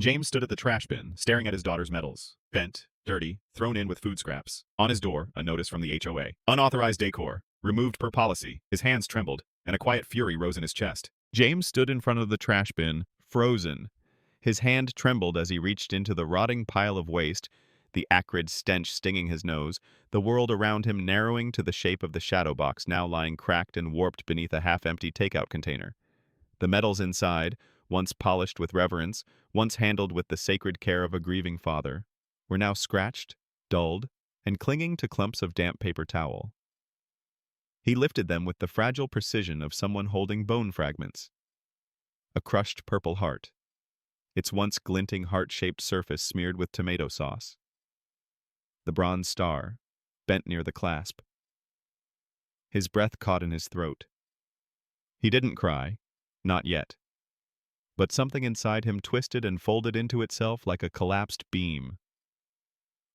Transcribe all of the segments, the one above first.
James stood at the trash bin, staring at his daughter's medals. Bent, dirty, thrown in with food scraps. On his door, a notice from the HOA. Unauthorized decor. Removed per policy. His hands trembled, and a quiet fury rose in his chest. James stood in front of the trash bin, frozen. His hand trembled as he reached into the rotting pile of waste, the acrid stench stinging his nose, the world around him narrowing to the shape of the shadow box now lying cracked and warped beneath a half-empty takeout container. The metals inside, once polished with reverence, once handled with the sacred care of a grieving father, were now scratched, dulled, and clinging to clumps of damp paper towel. He lifted them with the fragile precision of someone holding bone fragments. A crushed purple heart, its once glinting heart-shaped surface smeared with tomato sauce. The bronze star, bent near the clasp. His breath caught in his throat. He didn't cry, not yet. But something inside him twisted and folded into itself like a collapsed beam.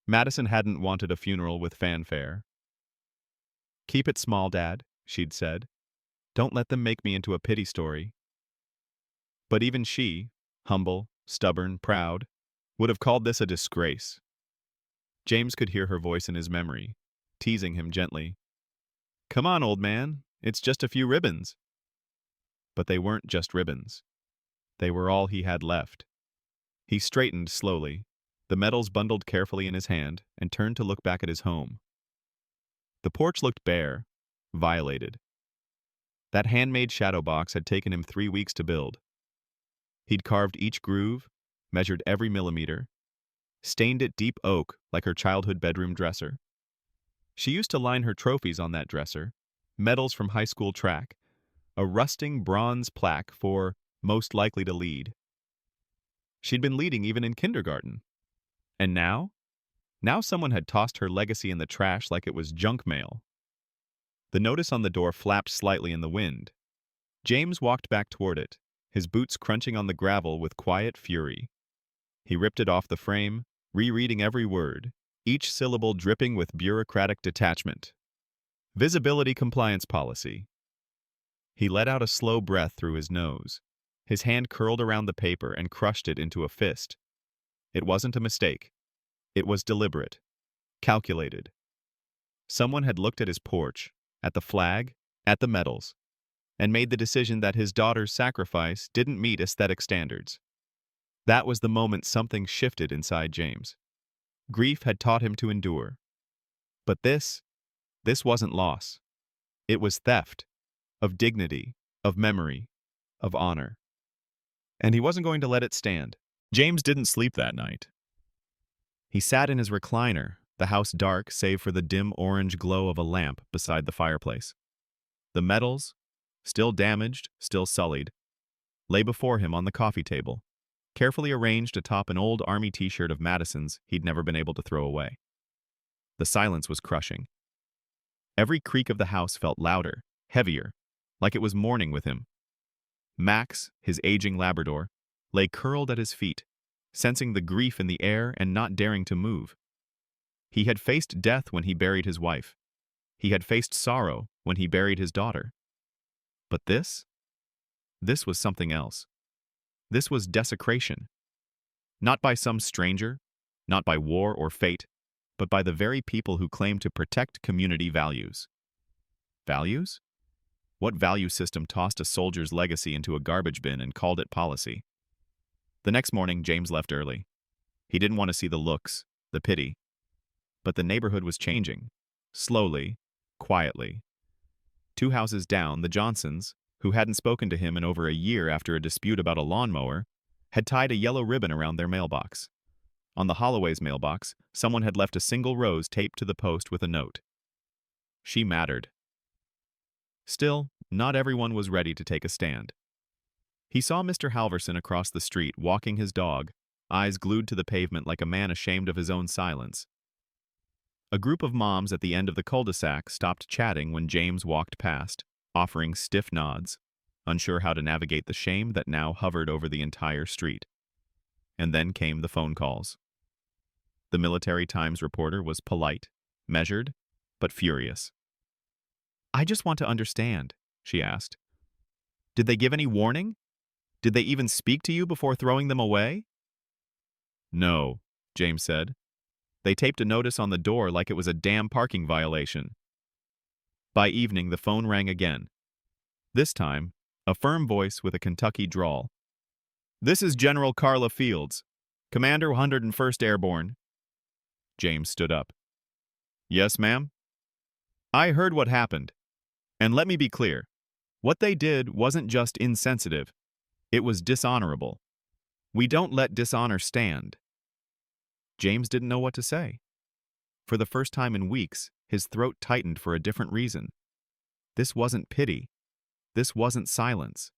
Madison hadn't wanted a funeral with fanfare. "Keep it small, Dad," she'd said. "Don't let them make me into a pity story." But even she, humble, stubborn, proud, would have called this a disgrace. James could hear her voice in his memory, teasing him gently. "Come on, old man, it's just a few ribbons." But they weren't just ribbons. They were all he had left. He straightened slowly, the medals bundled carefully in his hand, and turned to look back at his home. The porch looked bare, violated. That handmade shadow box had taken him 3 weeks to build. He'd carved each groove, measured every millimeter, stained it deep oak like her childhood bedroom dresser. She used to line her trophies on that dresser, medals from high school track, a rusting bronze plaque for most likely to lead. She'd been leading even in kindergarten. And now? Now someone had tossed her legacy in the trash like it was junk mail. The notice on the door flapped slightly in the wind. James walked back toward it, his boots crunching on the gravel with quiet fury. He ripped it off the frame, rereading every word, each syllable dripping with bureaucratic detachment. Visibility compliance policy. He let out a slow breath through his nose. His hand curled around the paper and crushed it into a fist. It wasn't a mistake. It was deliberate, calculated. Someone had looked at his porch, at the flag, at the medals, and made the decision that his daughter's sacrifice didn't meet aesthetic standards. That was the moment something shifted inside James. Grief had taught him to endure. But this wasn't loss. It was theft, of dignity, of memory, of honor. And he wasn't going to let it stand. James didn't sleep that night. He sat in his recliner, the house dark save for the dim orange glow of a lamp beside the fireplace. The medals, still damaged, still sullied, lay before him on the coffee table, carefully arranged atop an old army t-shirt of Madison's he'd never been able to throw away. The silence was crushing. Every creak of the house felt louder, heavier, like it was mourning with him. Max, his aging Labrador, lay curled at his feet, sensing the grief in the air and not daring to move. He had faced death when he buried his wife. He had faced sorrow when he buried his daughter. But this was something else. This was desecration. Not by some stranger, not by war or fate, but by the very people who claim to protect community values. Values? What value system tossed a soldier's legacy into a garbage bin and called it policy? The next morning, James left early. He didn't want to see the looks, the pity. But the neighborhood was changing. Slowly, quietly. 2 houses down, the Johnsons, who hadn't spoken to him in over a year after a dispute about a lawnmower, had tied a yellow ribbon around their mailbox. On the Holloway's mailbox, someone had left a single rose taped to the post with a note. She mattered. Still, not everyone was ready to take a stand. He saw Mr. Halverson across the street walking his dog, eyes glued to the pavement like a man ashamed of his own silence. A group of moms at the end of the cul-de-sac stopped chatting when James walked past, offering stiff nods, unsure how to navigate the shame that now hovered over the entire street. And then came the phone calls. The Military Times reporter was polite, measured, but furious. "I just want to understand," she asked. "Did they give any warning? Did they even speak to you before throwing them away?" No, James said. They taped a notice on the door like it was a damn parking violation. By evening, the phone rang again. This time, a firm voice with a Kentucky drawl. "This is General Carla Fields, Commander 101st Airborne." James stood up. "Yes, ma'am?" "I heard what happened. And let me be clear. What they did wasn't just insensitive. It was dishonorable. We don't let dishonor stand." James didn't know what to say. For the first time in weeks, his throat tightened for a different reason. This wasn't pity. This wasn't silence.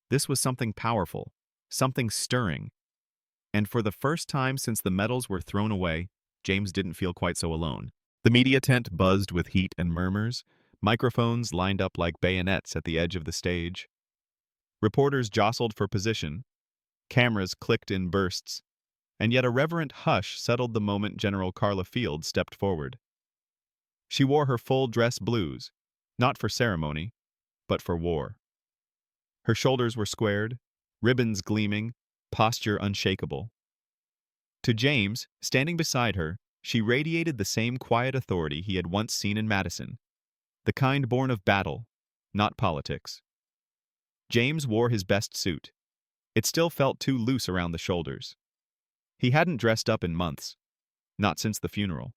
This was something powerful, something stirring. And for the first time since the medals were thrown away, James didn't feel quite so alone. The media tent buzzed with heat and murmurs. Microphones lined up like bayonets at the edge of the stage. Reporters jostled for position. Cameras clicked in bursts. And yet a reverent hush settled the moment General Carla Fields stepped forward. She wore her full dress blues, not for ceremony, but for war. Her shoulders were squared, ribbons gleaming, posture unshakable. To James, standing beside her, she radiated the same quiet authority he had once seen in Madison, the kind born of battle, not politics. James wore his best suit. It still felt too loose around the shoulders. He hadn't dressed up in months, not since the funeral.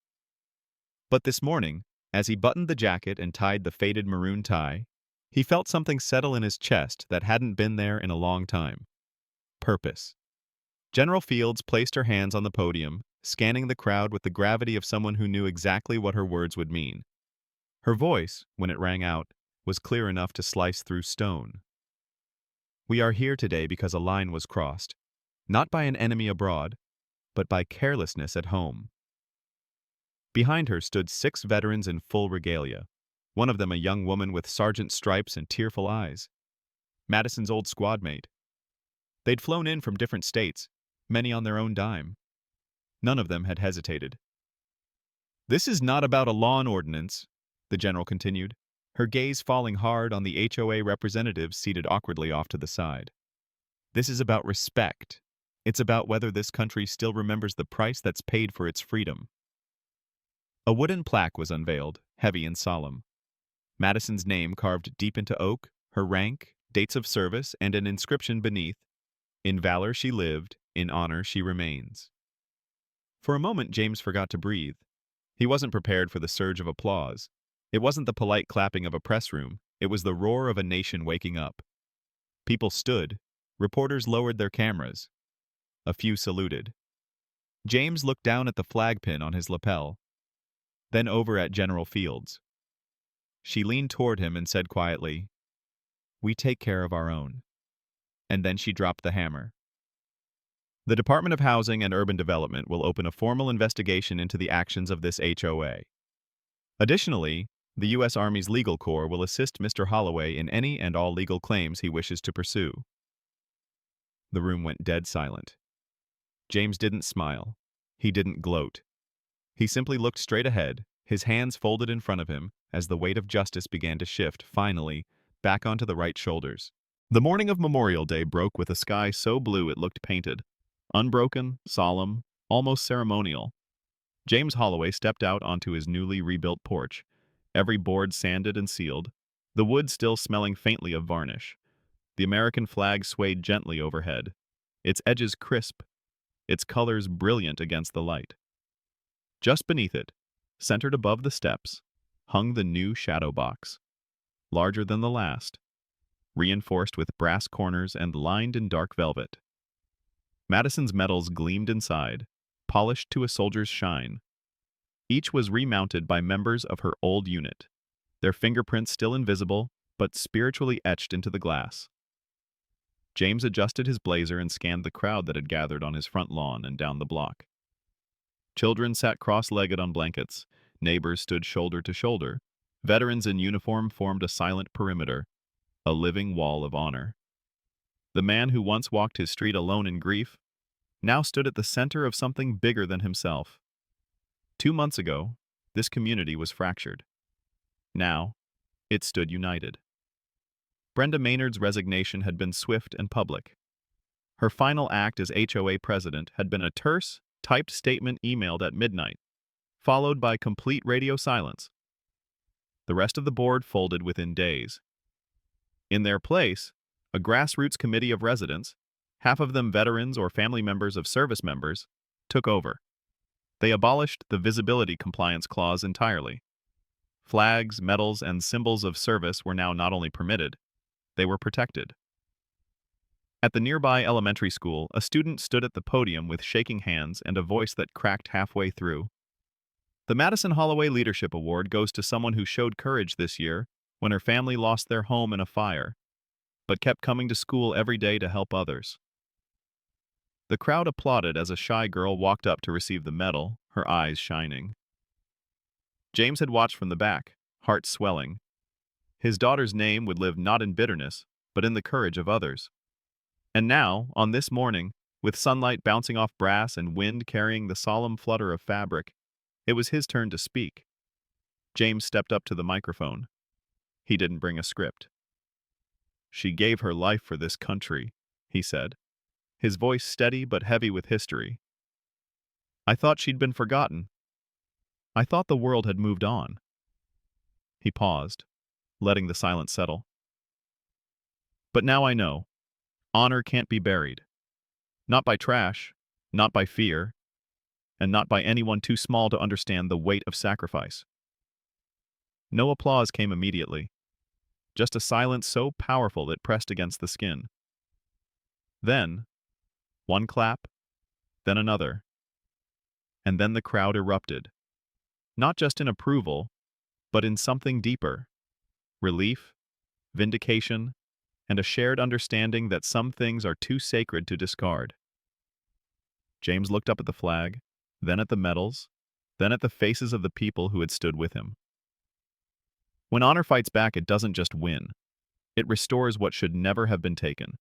But this morning, as he buttoned the jacket and tied the faded maroon tie, he felt something settle in his chest that hadn't been there in a long time. Purpose. General Fields placed her hands on the podium, scanning the crowd with the gravity of someone who knew exactly what her words would mean. Her voice, when it rang out, was clear enough to slice through stone. "We are here today because a line was crossed, not by an enemy abroad, but by carelessness at home." Behind her stood 6 veterans in full regalia, one of them a young woman with sergeant stripes and tearful eyes. Madison's old squad mate. They'd flown in from different states, many on their own dime. None of them had hesitated. "This is not about a lawn ordinance," the general continued, her gaze falling hard on the HOA representatives seated awkwardly off to the side. "This is about respect. It's about whether this country still remembers the price that's paid for its freedom." A wooden plaque was unveiled, heavy and solemn. Madison's name carved deep into oak, her rank, dates of service, and an inscription beneath, "In valor she lived, in honor she remains." For a moment, James forgot to breathe. He wasn't prepared for the surge of applause. It wasn't the polite clapping of a press room. It was the roar of a nation waking up. People stood. Reporters lowered their cameras. A few saluted. James looked down at the flag pin on his lapel, then over at General Fields. She leaned toward him and said quietly, "We take care of our own." And then she dropped the hammer. The Department of Housing and Urban Development will open a formal investigation into the actions of this HOA. Additionally, the U.S. Army's Legal Corps will assist Mr. Holloway in any and all legal claims he wishes to pursue. The room went dead silent. James didn't smile. He didn't gloat. He simply looked straight ahead, his hands folded in front of him, as the weight of justice began to shift, finally, back onto the right shoulders. The morning of Memorial Day broke with a sky so blue it looked painted. Unbroken, solemn, almost ceremonial. James Holloway stepped out onto his newly rebuilt porch, every board sanded and sealed, the wood still smelling faintly of varnish. The American flag swayed gently overhead, its edges crisp, its colors brilliant against the light. Just beneath it, centered above the steps, hung the new shadow box, larger than the last, reinforced with brass corners and lined in dark velvet. Madison's medals gleamed inside, polished to a soldier's shine. Each was remounted by members of her old unit, their fingerprints still invisible, but spiritually etched into the glass. James adjusted his blazer and scanned the crowd that had gathered on his front lawn and down the block. Children sat cross-legged on blankets, neighbors stood shoulder to shoulder, veterans in uniform formed a silent perimeter, a living wall of honor. The man who once walked his street alone in grief now stood at the center of something bigger than himself. 2 months ago, this community was fractured. Now, it stood united. Brenda Maynard's resignation had been swift and public. Her final act as HOA president had been a terse, typed statement emailed at midnight, followed by complete radio silence. The rest of the board folded within days. In their place, a grassroots committee of residents, half of them veterans or family members of service members, took over. They abolished the visibility compliance clause entirely. Flags, medals, and symbols of service were now not only permitted, they were protected. At the nearby elementary school, a student stood at the podium with shaking hands and a voice that cracked halfway through. The Madison Holloway Leadership Award goes to someone who showed courage this year when her family lost their home in a fire, but kept coming to school every day to help others. The crowd applauded as a shy girl walked up to receive the medal, her eyes shining. James had watched from the back, heart swelling. His daughter's name would live not in bitterness, but in the courage of others. And now, on this morning, with sunlight bouncing off brass and wind carrying the solemn flutter of fabric, it was his turn to speak. James stepped up to the microphone. He didn't bring a script. "She gave her life for this country," he said, his voice steady but heavy with history. "I thought she'd been forgotten. I thought the world had moved on." He paused, letting the silence settle. "But now I know. Honor can't be buried. Not by trash, not by fear, and not by anyone too small to understand the weight of sacrifice." No applause came immediately, just a silence so powerful it pressed against the skin. Then, one clap, then another, and then the crowd erupted, not just in approval, but in something deeper: relief, vindication, and a shared understanding that some things are too sacred to discard. James looked up at the flag, then at the medals, then at the faces of the people who had stood with him. When honor fights back, it doesn't just win. It restores what should never have been taken.